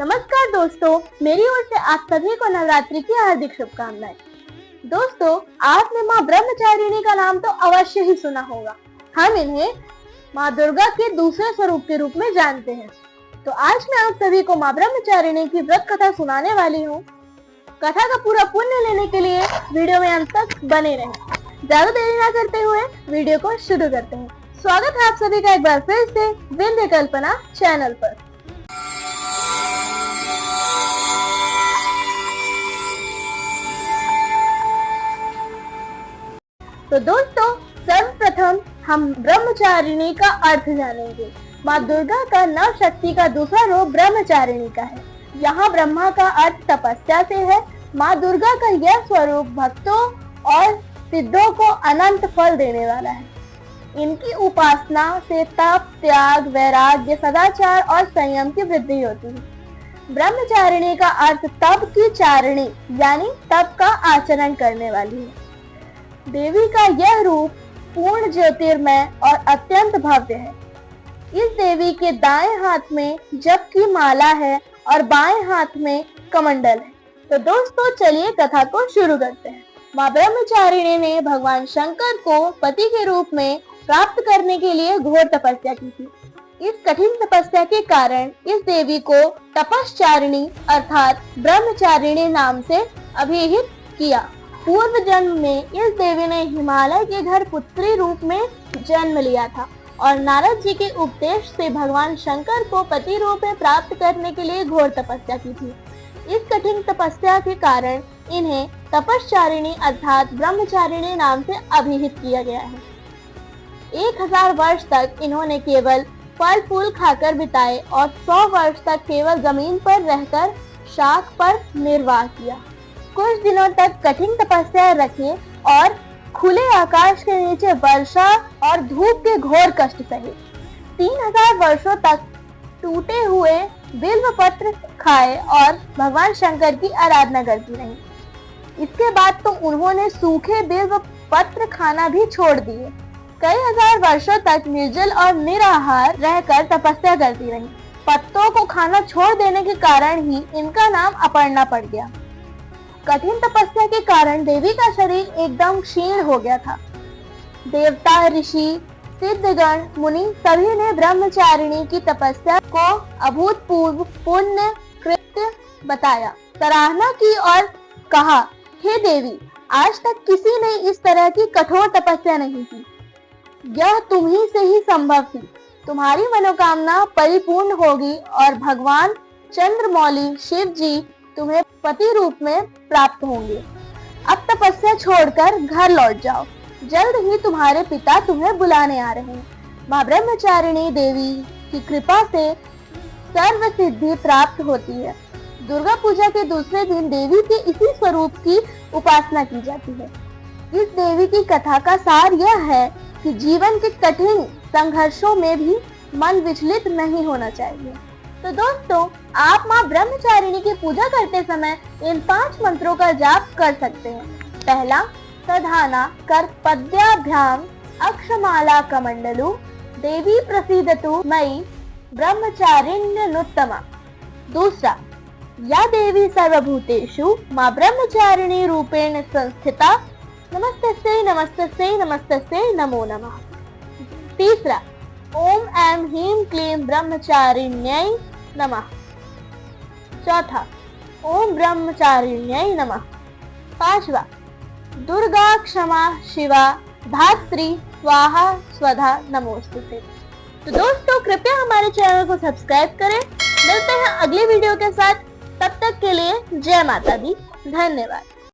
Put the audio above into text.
नमस्कार दोस्तों, मेरी ओर से आप सभी को नवरात्रि की हार्दिक शुभकामनाएं। दोस्तों, आपने माँ ब्रह्मचारिणी का नाम तो अवश्य ही सुना होगा। हम इन्हें माँ दुर्गा के दूसरे स्वरूप के रूप में जानते हैं। तो आज मैं आप सभी को माँ ब्रह्मचारिणी की व्रत कथा सुनाने वाली हूँ। कथा का पूरा पुण्य लेने के लिए वीडियो में अंत तक बने रहें। ज्यादा देरी न करते हुए वीडियो को शुरू करते हैं। स्वागत है आप सभी का एक बार फिर से विंध्य कल्पना चैनल पर। तो दोस्तों, सर्वप्रथम हम ब्रह्मचारिणी का अर्थ जानेंगे। माँ दुर्गा का नव शक्ति का दूसरा रूप ब्रह्मचारिणी का है। यहाँ ब्रह्मा का अर्थ तपस्या से है। माँ दुर्गा का यह स्वरूप भक्तों और सिद्धों को अनंत फल देने वाला है। इनकी उपासना से तप, त्याग, वैराग्य, सदाचार और संयम की वृद्धि होती है। ब्रह्मचारिणी का अर्थ तप की चारिणी यानी तप का आचरण करने वाली है। देवी का यह रूप पूर्ण ज्योतिर्मय और अत्यंत भव्य है। इस देवी के दाएं हाथ में जप की माला है और बाएं हाथ में कमंडल है। तो दोस्तों, चलिए कथा को शुरू करते हैं। माँ ब्रह्मचारिणी ने भगवान शंकर को पति के रूप में प्राप्त करने के लिए घोर तपस्या की थी। इस कठिन तपस्या के कारण इस देवी को तपश्चारिणी अर्थात ब्रह्मचारिणी नाम से अभिहित किया। पूर्व जन्म में इस देवी ने हिमालय के घर पुत्री रूप में जन्म लिया था और नारद जी के उपदेश से भगवान शंकर को पति रूप में प्राप्त करने के लिए घोर तपस्या की थी। इस कठिन तपस्या के कारण इन्हें तपश्चारिणी अर्थात ब्रह्मचारिणी नाम से अभिहित किया गया है। 1000 वर्ष तक इन्होंने केवल फल फूल खाकर बिताए और 100 वर्ष तक केवल जमीन पर रहकर शाख पर निर्वाह किया। कुछ दिनों तक कठिन तपस्या रखे और खुले आकाश के नीचे वर्षा और धूप के घोर कष्ट सहे। 3000 वर्षों तक टूटे हुए बिल्व पत्र खाए और भगवान शंकर की आराधना करती रही। इसके बाद तो उन्होंने सूखे बिल्व पत्र खाना भी छोड़ दिए। कई हजार वर्षों तक निर्जल और निराहार रहकर तपस्या करती रही। पत्तों को खाना छोड़ देने के कारण ही इनका नाम अपर्णा पड़ गया। कठिन तपस्या के कारण देवी का शरीर एकदम क्षीण हो गया था। देवता, ऋषि, सिद्धगण, मुनि सभी ने ब्रह्मचारिणी की तपस्या को अभूतपूर्व पुण्य कृत्य बताया, सराहना की और कहा, हे देवी, आज तक किसी ने इस तरह की कठोर तपस्या नहीं की। यह तुम्ही से ही संभव थी। तुम्हारी मनोकामना परिपूर्ण होगी और भगवान चंद्रमौली शिव जी तुम्हें पति रूप में प्राप्त होंगे। अब तपस्या छोड़कर घर लौट जाओ। जल्द ही तुम्हारे पिता तुम्हें बुलाने आ रहे हैं। माँ ब्रह्मचारिणी देवी की कृपा से सर्व सिद्धि प्राप्त होती है। दुर्गा पूजा के दूसरे दिन देवी के इसी स्वरूप की उपासना की जाती है। इस देवी की कथा का सार यह है कि जीवन के कठिन संघर्षों में भी मन विचलित नहीं होना चाहिए। तो दोस्तों, आप माँ ब्रह्मचारिणी की पूजा करते समय इन 5 मंत्रों का जाप कर सकते हैं। पहला, सधाना कर्पद्याभ्याम अक्षमाला कमंडलु देवी प्रसीदतु मयि ब्रह्मचारिण्यनुत्तमा। दूसरा, या देवी सर्वभूतेषु माँ ब्रह्मचारिणी रूपेण संस्थिता नमस्तस्यै नमस्तस्यै नमस्तस्यै नमो नमः। तीसरा, ओम ऐं ह्रीं क्लीं ब्रह्मचारिण्यै नमः। चौथा, ओम ब्रह्मचारिण्यै नमः। पांचवा, दुर्गा क्षमा शिवा धात्री स्वाहा स्वधा नमोस्तुते। तो दोस्तों, कृपया हमारे चैनल को सब्सक्राइब करें। मिलते हैं अगली वीडियो के साथ। तब तक के लिए जय माता दी। धन्यवाद।